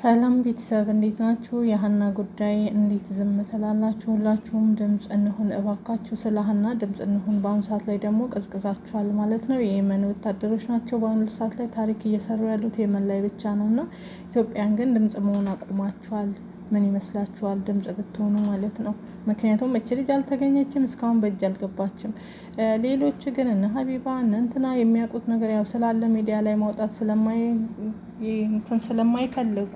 ሰላም ቤተሰብ እንዴት ናችሁ? የሀና ጉዳይ እንዴት ዝም ትላላችሁ? ሁላችሁም ድምፅ እንሁን እባካችሁ። ስለ ሀና ድምፅ እንሁን። በአሁኑ ሰዓት ላይ ደግሞ ቀዝቅዛችኋል ማለት ነው። የየመን ወታደሮች ናቸው በአሁኑ ሰዓት ላይ ታሪክ እየሰሩ ያሉት የመን ላይ ብቻ ነው እና ኢትዮጵያን ግን ድምፅ መሆን አቁማችኋል። ምን ይመስላችኋል? ድምፅ ብትሆኑ ማለት ነው። ምክንያቱም እች ልጅ አልተገኘችም፣ እስካሁን በእጅ አልገባችም። ሌሎች ግን እነ ሀቢባ እነ እንትና የሚያውቁት ነገር ያው ስላለ ሚዲያ ላይ ማውጣት ስለማይፈልጉ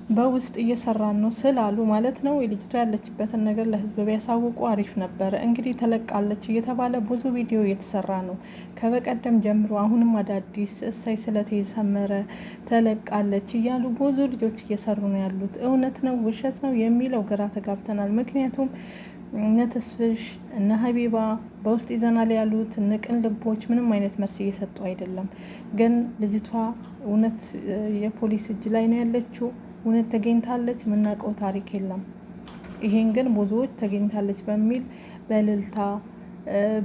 በውስጥ እየሰራን ነው ስላሉ ማለት ነው። የልጅቷ ያለችበትን ነገር ለህዝብ ቢያሳውቁ አሪፍ ነበረ። እንግዲህ ተለቃለች እየተባለ ብዙ ቪዲዮ እየተሰራ ነው ከበቀደም ጀምሮ። አሁንም አዳዲስ እሳይ ስለተሰመረ ተለቃለች እያሉ ብዙ ልጆች እየሰሩ ነው ያሉት። እውነት ነው ውሸት ነው የሚለው ግራ ተጋብተናል። ምክንያቱም እነ ተስፍሽ እነ ሀቢባ በውስጥ ይዘናል ያሉት እነ ቅን ልቦች ምንም አይነት መልስ እየሰጡ አይደለም። ግን ልጅቷ እውነት የፖሊስ እጅ ላይ ነው ያለችው። እውነት ተገኝታለች? የምናውቀው ታሪክ የለም። ይሄን ግን ብዙዎች ተገኝታለች በሚል በእልልታ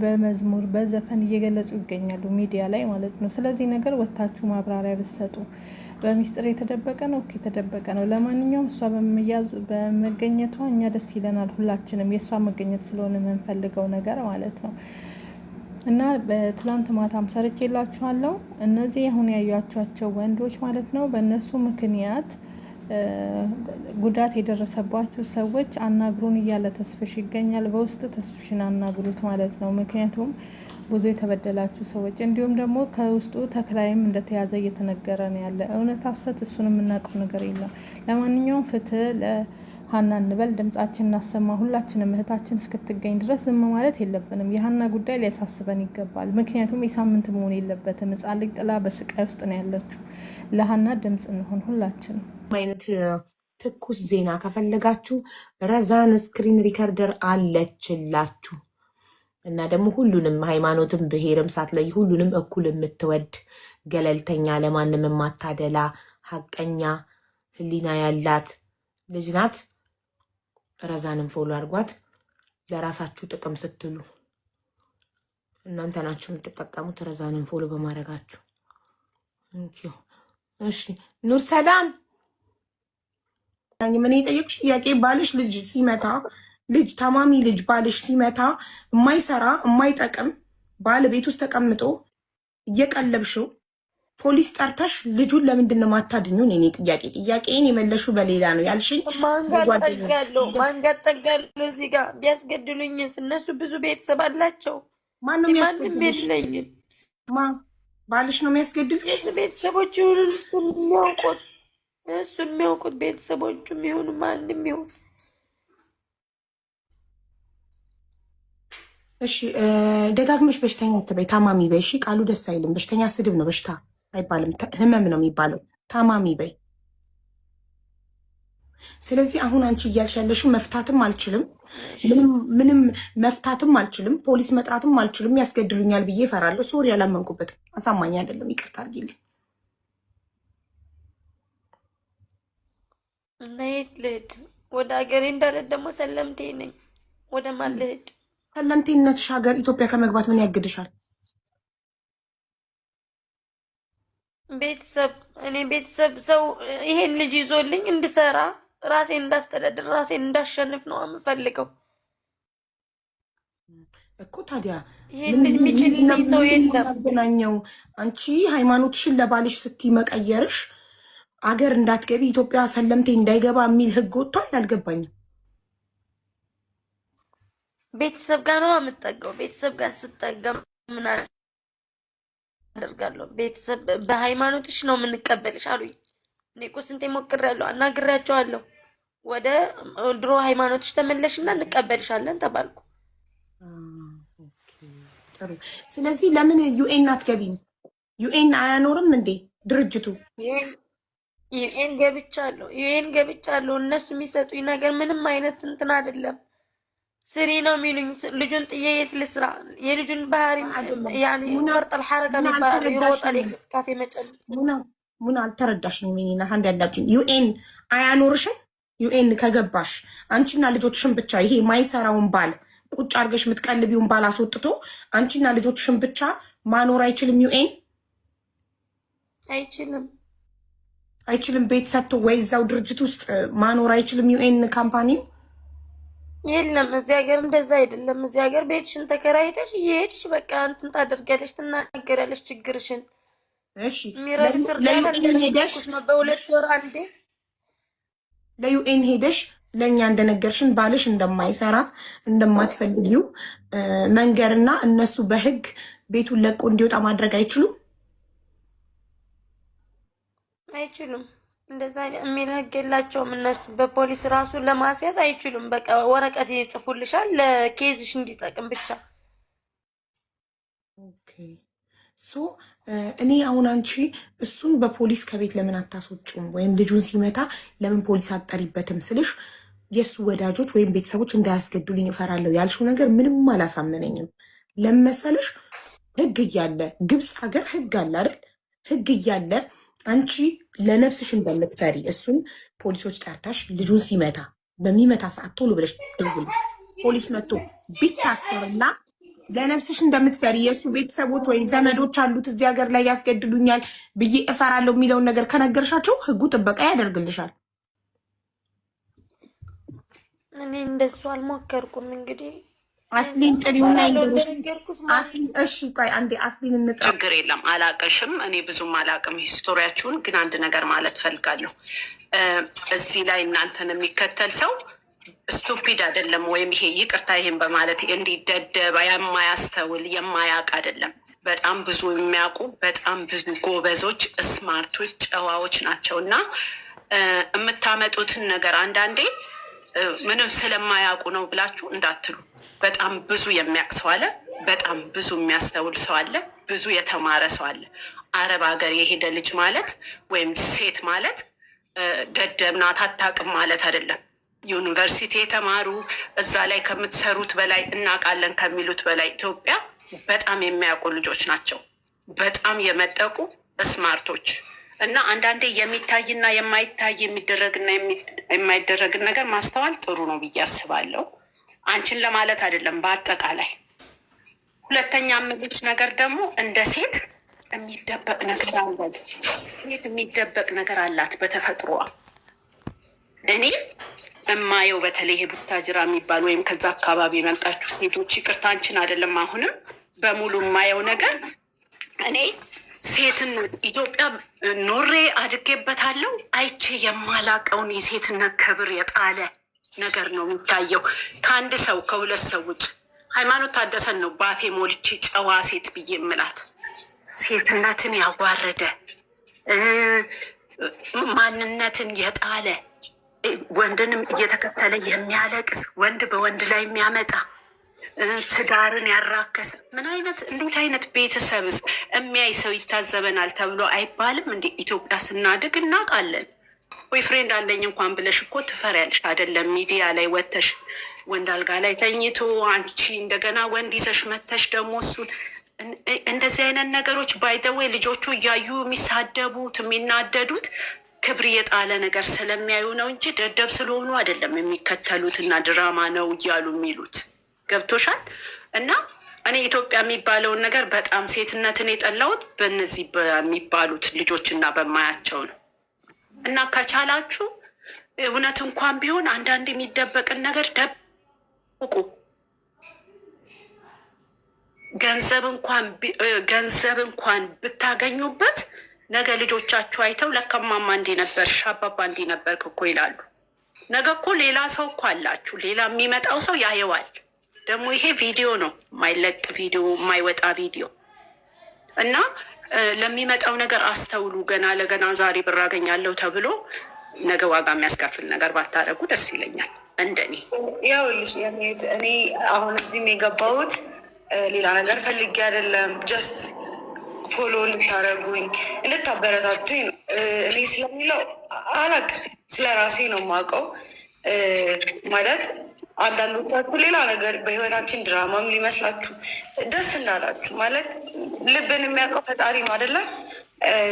በመዝሙር በዘፈን እየገለጹ ይገኛሉ ሚዲያ ላይ ማለት ነው። ስለዚህ ነገር ወታችሁ ማብራሪያ ብትሰጡ። በሚስጥር የተደበቀ ነው የተደበቀ ነው። ለማንኛውም እሷ በመገኘቷ እኛ ደስ ይለናል ሁላችንም፣ የእሷ መገኘት ስለሆነ የምንፈልገው ነገር ማለት ነው። እና በትላንት ማታም ሰርቼላችኋለሁ። እነዚህ አሁን ያያችኋቸው ወንዶች ማለት ነው በእነሱ ምክንያት ጉዳት የደረሰባችሁ ሰዎች አናግሩን እያለ ተስፍሽ ይገኛል። በውስጥ ተስፍሽን አናግሩት ማለት ነው። ምክንያቱም ብዙ የተበደላችሁ ሰዎች እንዲሁም ደግሞ ከውስጡ ተክላይም እንደተያዘ እየተነገረ ነው ያለ። እውነት ሐሰት እሱን የምናውቀው ነገር የለም። ለማንኛውም ፍትህ ለሀና እንበል፣ ድምጻችን እናሰማ። ሁላችንም እህታችን እስክትገኝ ድረስ ዝም ማለት የለብንም። የሀና ጉዳይ ሊያሳስበን ይገባል። ምክንያቱም የሳምንት መሆን የለበትም። ሕፃን ልጅ ጥላ በስቃይ ውስጥ ነው ያለችው። ለሀና ድምጽ እንሆን ሁላችንም። አይነት ትኩስ ዜና ከፈለጋችሁ ረዛን ስክሪን ሪከርደር አለችላችሁ እና ደግሞ ሁሉንም ሃይማኖትም ብሔርም ሳትለይ ሁሉንም እኩል የምትወድ ገለልተኛ፣ ለማንም የማታደላ ሀቀኛ ሕሊና ያላት ልጅ ናት። ረዛንም ፎሎ አድርጓት። ለራሳችሁ ጥቅም ስትሉ እናንተ ናችሁ የምትጠቀሙት ረዛንም ፎሎ በማድረጋችሁ። እሺ ኑር ሰላም ምን የጠየቅሽ ጥያቄ፣ ባልሽ ልጅ ሲመታ ልጅ ታማሚ ልጅ ባልሽ ሲመታ የማይሰራ የማይጠቅም ባል ቤት ውስጥ ተቀምጦ እየቀለብሽው ፖሊስ ጠርተሽ ልጁን ለምንድን ነው ማታድኙን? እኔ ጥያቄን የመለሹ በሌላ ነው ያልሽኝ። ማንጋጠጋለሁ እዚህ ጋር ቢያስገድሉኝ እነሱ ብዙ ቤተሰብ አላቸው። ማን ነው የሚያስገድልሽ? ባልሽ ነው የሚያስገድልሽ? ቤተሰቦች ሁሉ የሚያውቁት እሱን የሚያውቁት ቤተሰቦቹ የሚሆኑ ማንም ይሁን። እሺ ደጋግመሽ በሽተኛ ትበይ፣ ታማሚ በይ። እሺ ቃሉ ደስ አይልም። በሽተኛ ስድብ ነው፣ በሽታ አይባልም፣ ህመም ነው የሚባለው። ታማሚ በይ። ስለዚህ አሁን አንቺ እያልሽ ያለሽው መፍታትም አልችልም፣ ምንም መፍታትም አልችልም፣ ፖሊስ መጥራትም አልችልም፣ ያስገድሉኛል ብዬ እፈራለሁ። ሶሪ አላመንኩበትም፣ አሳማኝ አይደለም፣ ይቅርታ አድርጊልኝ። እና የት ልሂድ? ወደ ሀገሬ እንዳለት ደግሞ ሰለምቴ ነኝ። ወደ ማን ልሂድ? ሰለምቴነትሽ ሀገር ኢትዮጵያ ከመግባት ምን ያግድሻል? ቤተሰብ ሰው ይሄን ልጅ ይዞልኝ እንድሰራ ራሴን እንዳስተዳድር ራሴን እንዳሸንፍ ነው የምፈልገው እኮ። ታዲያ ይሄን ልጅ የሚችልልኝ ሰው የለም። ያገናኘው አንቺ ሃይማኖትሽን ለባልሽ ስትይ መቀየርሽ አገር እንዳትገቢ ኢትዮጵያ ሰለምቴ እንዳይገባ የሚል ህግ ወጥቷል። አልገባኝም። ቤተሰብ ጋር ነው የምጠጋው። ቤተሰብ ጋር ስጠጋ ምን አደርጋለሁ? ቤተሰብ በሃይማኖትሽ ነው የምንቀበልሽ አሉኝ። እኔ እኮ ስንቴ ሞክሬያለሁ፣ አናግሬያቸዋለሁ። ወደ ድሮ ሃይማኖትሽ ተመለሽና እንቀበልሻለን ተባልኩ። ጥሩ። ስለዚህ ለምን ዩኤን አትገቢም? ዩኤን አያኖርም እንዴ ድርጅቱ? ዩኤን ገብቻለሁ። እነሱ የሚሰጡኝ ነገር ምንም አይነት እንትን አይደለም። ስሪ ነው የሚሉኝ። ልጁን ጥዬ የት ልስራ? የልጁን ባህሪ ያኔ ወርጠል ሐረካ የሚባል ይሮጣል እንቅስቃሴ መጨል ሙና አልተረዳሽኝም። ሚኒና አንድ ያዳብሽኝ ዩኤን አያኖርሽም። ዩኤን ከገባሽ አንቺና ልጆችሽን ብቻ ይሄ ማይሰራውን ባል ቁጭ አድርገሽ የምትቀልቢውን ባል አስወጥቶ አንቺና ልጆችሽን ብቻ ማኖር አይችልም። ዩኤን አይችልም። አይችልም? ቤት ሰጥቶ ወይ እዛው ድርጅት ውስጥ ማኖር አይችልም? ዩኤን ካምፓኒ የለም እዚህ ሀገር እንደዛ አይደለም። እዚህ ሀገር ቤትሽን ተከራይተሽ እየሄድሽ በቃ እንትን ታደርጊያለሽ፣ ትናገሪያለሽ ችግርሽን። እሺ የሚረዱት እርዳታ እንደነገርኩሽ ነው፣ በሁለት ወር አንዴ። ለዩኤን ሄደሽ ለእኛ እንደነገርሽን ባልሽ እንደማይሰራ እንደማትፈልጊው መንገርና እነሱ በህግ ቤቱን ለቆ እንዲወጣ ማድረግ አይችሉም? አይችሉም። እንደዛ የሚል ህግ የላቸውም እነሱ። በፖሊስ ራሱ ለማስያዝ አይችሉም። በቃ ወረቀት ይጽፉልሻል ለኬዝሽ እንዲጠቅም ብቻ። ኦኬ ሶ እኔ አሁን አንቺ እሱን በፖሊስ ከቤት ለምን አታስወጪም ወይም ልጁን ሲመታ ለምን ፖሊስ አትጠሪበትም ስልሽ የእሱ ወዳጆች ወይም ቤተሰቦች እንዳያስገዱልኝ እፈራለሁ ያልሽው ነገር ምንም አላሳመነኝም። ለመሰለሽ ህግ እያለ ግብፅ ሀገር ህግ አለ አይደል? ህግ እያለ አንቺ ለነፍስሽ እንደምትፈሪ እሱን ፖሊሶች ጠርተሽ ልጁን ሲመታ በሚመታ ሰዓት ቶሎ ብለሽ ደውል። ፖሊስ መጥቶ ቢታሰርና ለነፍስሽ እንደምትፈሪ የእሱ ቤተሰቦች ወይም ዘመዶች አሉት እዚህ ሀገር ላይ ያስገድሉኛል ብዬ እፈራለሁ የሚለውን ነገር ከነገርሻቸው ህጉ ጥበቃ ያደርግልሻል። እኔ እንደሱ አልሞከርኩም። እንግዲህ አስሊን ጥሪውና እሺ ቆይ አንዴ አስሊን እንጥራ። ችግር የለም አላቅሽም። እኔ ብዙም አላቅም ሂስቶሪያችሁን፣ ግን አንድ ነገር ማለት ፈልጋለሁ። እዚህ ላይ እናንተን የሚከተል ሰው ስቱፒድ አይደለም፣ ወይም ይሄ ይቅርታ ይሄን በማለት እንዲደደብ የማያስተውል የማያውቅ አይደለም። በጣም ብዙ የሚያውቁ በጣም ብዙ ጎበዞች፣ ስማርቶች፣ ጨዋዎች ናቸው እና የምታመጡትን ነገር አንዳንዴ ምንም ስለማያውቁ ነው ብላችሁ እንዳትሉ። በጣም ብዙ የሚያውቅ ሰው አለ፣ በጣም ብዙ የሚያስተውል ሰው አለ፣ ብዙ የተማረ ሰው አለ። አረብ ሀገር የሄደ ልጅ ማለት ወይም ሴት ማለት ደደብ ናት አታውቅም ማለት አይደለም። ዩኒቨርሲቲ የተማሩ እዛ ላይ ከምትሰሩት በላይ እናውቃለን ከሚሉት በላይ ኢትዮጵያ በጣም የሚያውቁ ልጆች ናቸው። በጣም የመጠቁ ስማርቶች እና አንዳንዴ የሚታይና የማይታይ የሚደረግና የማይደረግን ነገር ማስተዋል ጥሩ ነው ብዬ አስባለሁ። አንቺን ለማለት አይደለም በአጠቃላይ። ሁለተኛ የምልሽ ነገር ደግሞ እንደ ሴት የሚደበቅ ነገር አለ። ሴት የሚደበቅ ነገር አላት በተፈጥሮዋ። እኔ እማየው በተለይ ይሄ ቡታጅራ የሚባል ወይም ከዛ አካባቢ የመጣችሁ ሴቶች ይቅርታ አንቺን አይደለም አሁንም በሙሉ የማየው ነገር እኔ ሴትን ኢትዮጵያ ኖሬ አድጌበታለሁ አይቼ የማላቀውን የሴትነት ክብር የጣለ ነገር ነው የሚታየው ከአንድ ሰው ከሁለት ሰው ውጭ። ሃይማኖት ታደሰን ነው ባፌ ሞልቼ ጨዋ ሴት ብዬ የምላት። ሴትነትን ያዋረደ ማንነትን የጣለ ወንድንም እየተከተለ የሚያለቅስ ወንድ በወንድ ላይ የሚያመጣ ትዳርን ያራከሰ ምን አይነት እንዴት አይነት ቤተሰብስ የሚያይ ሰው ይታዘበናል ተብሎ አይባልም እንዴ? ኢትዮጵያ ስናድግ እናውቃለን። ወይ ፍሬንድ አለኝ እንኳን ብለሽ እኮ ትፈሪያለሽ አይደለም? ሚዲያ ላይ ወተሽ ወንድ አልጋ ላይ ተኝቶ አንቺ እንደገና ወንድ ይዘሽ መተሽ ደግሞ እሱን እንደዚህ አይነት ነገሮች ባይደወይ ልጆቹ እያዩ የሚሳደቡት የሚናደዱት ክብር የጣለ ነገር ስለሚያዩ ነው እንጂ ደደብ ስለሆኑ አይደለም የሚከተሉት እና ድራማ ነው እያሉ የሚሉት። ገብቶሻል? እና እኔ ኢትዮጵያ የሚባለውን ነገር በጣም ሴትነትን የጠላሁት በእነዚህ በሚባሉት ልጆች እና በማያቸው ነው። እና ከቻላችሁ እውነት እንኳን ቢሆን አንዳንድ የሚደበቅን ነገር ደብቁ። ገንዘብ እንኳን ብታገኙበት ነገ ልጆቻችሁ አይተው ለከማማ እንዲህ ነበርሽ አባባ እንዲህ ነበርክ እኮ ይላሉ። ነገ እኮ ሌላ ሰው እኮ አላችሁ። ሌላ የሚመጣው ሰው ያየዋል። ደግሞ ይሄ ቪዲዮ ነው፣ የማይለቅ ቪዲዮ፣ የማይወጣ ቪዲዮ እና ለሚመጣው ነገር አስተውሉ። ገና ለገና ዛሬ ብር አገኛለሁ ተብሎ ነገ ዋጋ የሚያስከፍል ነገር ባታደርጉ ደስ ይለኛል። እንደኔ ያውልሽ እኔ አሁን እዚህም የገባሁት ሌላ ነገር ፈልጌ አይደለም። ጀስት ፎሎ እንድታደርጉኝ እንድታበረታቱኝ ነው። እኔ ስለሚለው አላውቅም፣ ስለ ራሴ ነው የማውቀው። ማለት አንዳንዶቻችሁ ሌላ ነገር በህይወታችን ድራማም ሊመስላችሁ ደስ እንዳላችሁ፣ ማለት ልብን የሚያውቀው ፈጣሪ ነው አይደለም።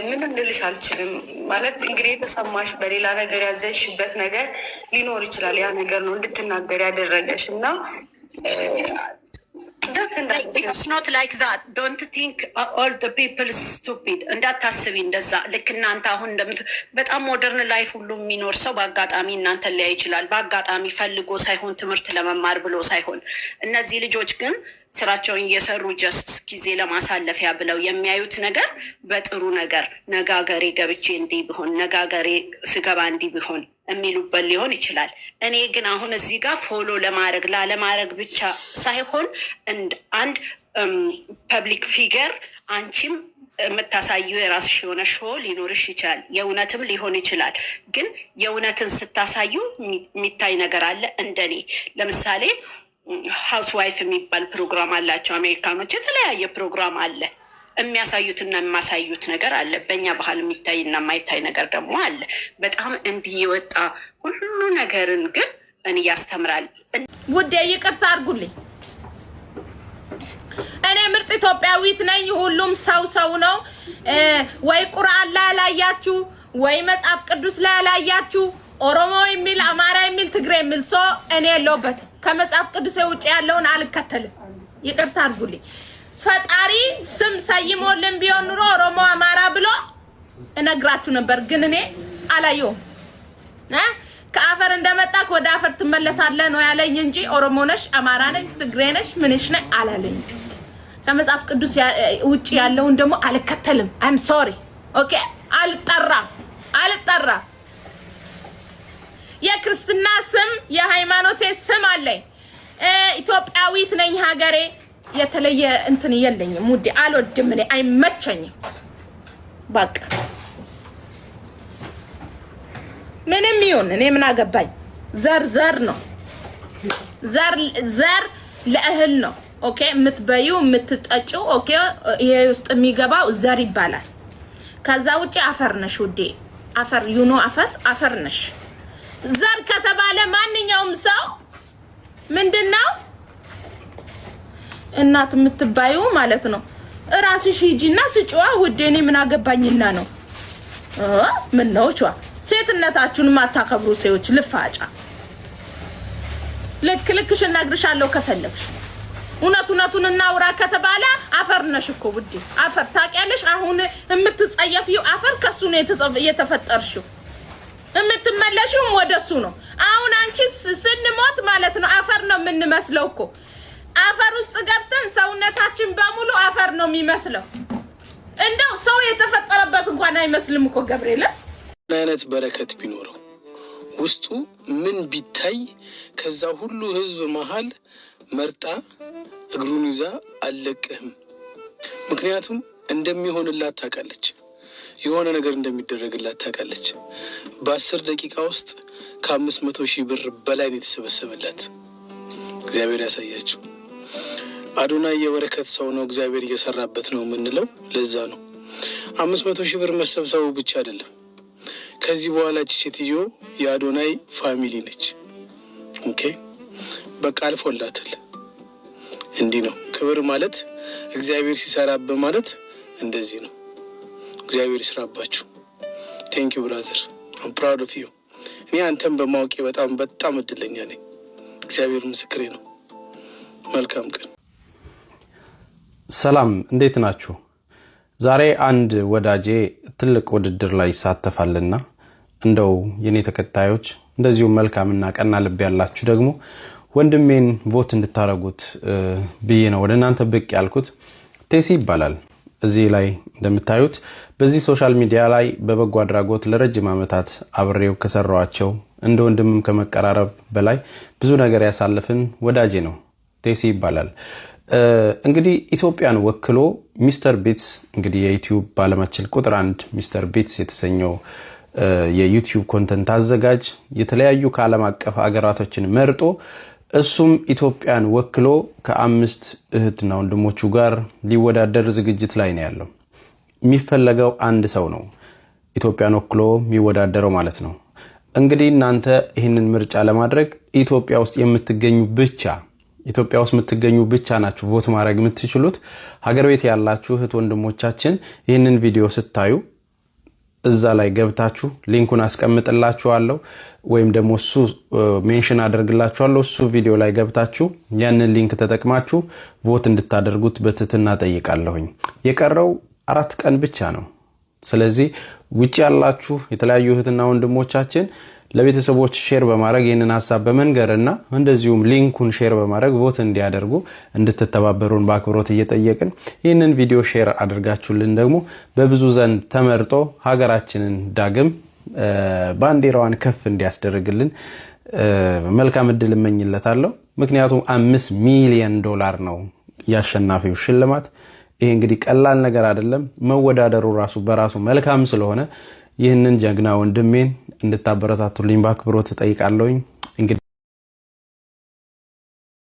ምንም ልልሽ አልችልም። ማለት እንግዲህ የተሰማሽ በሌላ ነገር ያዘንሽበት ነገር ሊኖር ይችላል። ያ ነገር ነው እንድትናገር ያደረገሽ እና It's not like that. Don't think all the people stupid. እንዳታስቢ እንደዛ ልክ እናንተ አሁን በጣም ሞደርን ላይፍ ሁሉ የሚኖር ሰው በአጋጣሚ እናንተ ሊያይ ይችላል። በአጋጣሚ ፈልጎ ሳይሆን ትምህርት ለመማር ብሎ ሳይሆን እነዚህ ልጆች ግን ስራቸውን እየሰሩ ጀስት ጊዜ ለማሳለፊያ ብለው የሚያዩት ነገር በጥሩ ነገር ነጋገሬ ገብቼ እንዲህ ቢሆን ነጋገሬ ስገባ እንዲህ ቢሆን የሚሉበት ሊሆን ይችላል። እኔ ግን አሁን እዚህ ጋር ፎሎ ለማድረግ ላለማድረግ ብቻ ሳይሆን አንድ ፐብሊክ ፊገር አንቺም የምታሳዩ የራስሽ የሆነ ሾው ሊኖርሽ ይችላል። የእውነትም ሊሆን ይችላል። ግን የእውነትን ስታሳዩ የሚታይ ነገር አለ። እንደኔ ለምሳሌ ሃውስ ዋይፍ የሚባል ፕሮግራም አላቸው አሜሪካኖች። የተለያየ ፕሮግራም አለ። የሚያሳዩትና የማሳዩት ነገር አለ። በእኛ ባህል የሚታይና የማይታይ ነገር ደግሞ አለ። በጣም እንዲህ የወጣ ሁሉ ነገርን ግን እኔ ያስተምራል። ውዴ ይቅርታ አድርጉልኝ። እኔ ምርጥ ኢትዮጵያዊት ነኝ። ሁሉም ሰው ነው። ወይ ቁርአን ላይ ያላያችሁ ወይ መጽሐፍ ቅዱስ ላይ ያላያችሁ ኦሮሞ የሚል አማራ የሚል ትግሬ የሚል ሰው እኔ የለሁበትም። ከመጽሐፍ ቅዱስ ውጭ ያለውን አልከተልም። ይቅርታ አድርጉልኝ። ፈጣሪ ስም ሰይሞልን ቢሆን ኑሮ ኦሮሞ አማራ ብሎ እነግራችሁ ነበር። ግን እኔ አላየሁም። ከአፈር እንደመጣክ ወደ አፈር ትመለሳለህ ነው ያለኝ እንጂ ኦሮሞ ነሽ አማራ ነሽ ትግሬ ነሽ ምንሽ ነሽ አላለኝ። ከመጽሐፍ ቅዱስ ውጭ ያለውን ደግሞ አልከተልም። አይም ሶሪ ኦኬ። አልጠራ የክርስትና ስም የሃይማኖቴ ስም አለኝ። ኢትዮጵያዊት ነኝ። ሀገሬ የተለየ እንትን የለኝም። ሙዲ አልወድም። እኔ አይመቸኝም። በቃ ምንም ይሁን እኔ ምን አገባኝ። ዘር ነው። ዘር ለእህል ነው። ኦኬ የምትበዩ የምትጠጪው ኦኬ ይሄ ውስጥ የሚገባው ዘር ይባላል። ከዛ ውጪ አፈር ነሽ ውዴ። አፈር ዩኖ አፈር ነሽ። ዘር ከተባለ ማንኛውም ሰው ምንድነው እናት የምትባዩ ማለት ነው። ራስሽ ሂጂና ስጪዋ ውዴ። እኔ ምን አገባኝና ነው ምን ነው ቻ ሴትነታችሁን ማታከብሩ ሰዎች ልፋጫ ልክልክሽ እናግርሻለሁ። ከፈለግሽ እውነቱን እናውራ ከተባለ አፈር ነሽ እኮ ውዴ። አፈር ታውቂያለሽ። አሁን የምትጸየፊው አፈር ከሱ ነው የተፈጠርሽው። የምትመለሽው ወደሱ ነው። አሁን አንቺ ስንሞት ማለት ነው አፈር ነው የምንመስለው እኮ። አፈር ውስጥ ገብተን ሰውነታችን በሙሉ አፈር ነው የሚመስለው። እንደው ሰው የተፈጠረበት እንኳን አይመስልም እኮ ገብርኤል። አይነት በረከት ቢኖረው ውስጡ ምን ቢታይ ከዛ ሁሉ ህዝብ መሃል መርጣ እግሩን ይዛ አለቅህም። ምክንያቱም እንደሚሆንላት ታውቃለች። የሆነ ነገር እንደሚደረግላት ታውቃለች። በ10 ደቂቃ ውስጥ ከ500,000 ብር በላይ ነው የተሰበሰበላት። እግዚአብሔር ያሳያችሁ። አዶናይ የበረከት ሰው ነው። እግዚአብሔር እየሰራበት ነው የምንለው ለዛ ነው። 500,000 ብር መሰብሰቡ ብቻ አይደለም። ከዚህ በኋላ እቺ ሴትዮ የአዶናይ ፋሚሊ ነች። ኦኬ በቃ አልፎላታል። እንዲህ ነው ክብር ማለት። እግዚአብሔር ሲሰራበት ማለት እንደዚህ ነው። እግዚአብሔር ይስራባችሁ። ቴንክ ዩ ብራዘር። አም ፕራውድ ኦፍ ዩ። እኔ አንተን በማወቄ በጣም እድለኛ ነኝ። እግዚአብሔር ምስክሬ ነው። መልካም ቀን። ሰላም፣ እንዴት ናችሁ? ዛሬ አንድ ወዳጄ ትልቅ ውድድር ላይ ይሳተፋልና እንደው የኔ ተከታዮች እንደዚሁ መልካምና ቀና ልብ ያላችሁ ደግሞ ወንድሜን ቮት እንድታረጉት ብዬ ነው ወደ እናንተ ብቅ ያልኩት። ቴሲ ይባላል። እዚህ ላይ እንደምታዩት በዚህ ሶሻል ሚዲያ ላይ በበጎ አድራጎት ለረጅም ዓመታት አብሬው ከሰራዋቸው እንደ ወንድምም ከመቀራረብ በላይ ብዙ ነገር ያሳለፍን ወዳጄ ነው። ቴሲ ይባላል። እንግዲህ ኢትዮጵያን ወክሎ ሚስተር ቢትስ እንግዲህ የዩቲዩብ ባለማችን ቁጥር 1 ሚስተር ቢትስ የተሰኘው የዩቲዩብ ኮንተንት አዘጋጅ የተለያዩ ከዓለም አቀፍ አገራቶችን መርጦ እሱም ኢትዮጵያን ወክሎ ከ5 እህትና ወንድሞቹ ጋር ሊወዳደር ዝግጅት ላይ ነው ያለው። የሚፈለገው አንድ ሰው ነው ኢትዮጵያን ወክሎ የሚወዳደረው ማለት ነው። እንግዲህ እናንተ ይህንን ምርጫ ለማድረግ ኢትዮጵያ ውስጥ የምትገኙ ብቻ ናችሁ ቮት ማድረግ የምትችሉት። ሀገር ቤት ያላችሁ እህት ወንድሞቻችን ይህንን ቪዲዮ ስታዩ እዛ ላይ ገብታችሁ ሊንኩን አስቀምጥላችኋለሁ ወይም ደግሞ እሱ ሜንሽን አደርግላችኋለሁ። እሱ ቪዲዮ ላይ ገብታችሁ ያንን ሊንክ ተጠቅማችሁ ቮት እንድታደርጉት በትህትና ጠይቃለሁኝ። የቀረው 4 ቀን ብቻ ነው። ስለዚህ ውጪ ያላችሁ የተለያዩ እህትና ወንድሞቻችን ለቤተሰቦች ሼር በማድረግ ይህንን ሐሳብ በመንገርና እንደዚሁም ሊንኩን ሼር በማድረግ ቮት እንዲያደርጉ እንድትተባበሩን በአክብሮት እየጠየቅን ይህንን ቪዲዮ ሼር አድርጋችሁልን ደግሞ በብዙ ዘንድ ተመርጦ ሀገራችንን ዳግም ባንዲራዋን ከፍ እንዲያስደርግልን መልካም እድል እመኝለታለሁ። ምክንያቱም $5 ሚሊዮን ነው ያሸናፊው ሽልማት። ይሄ እንግዲህ ቀላል ነገር አይደለም። መወዳደሩ ራሱ በራሱ መልካም ስለሆነ ይህንን ጀግና ወንድሜን እንድታበረታቱልኝ በአክብሮት እጠይቃለሁኝ።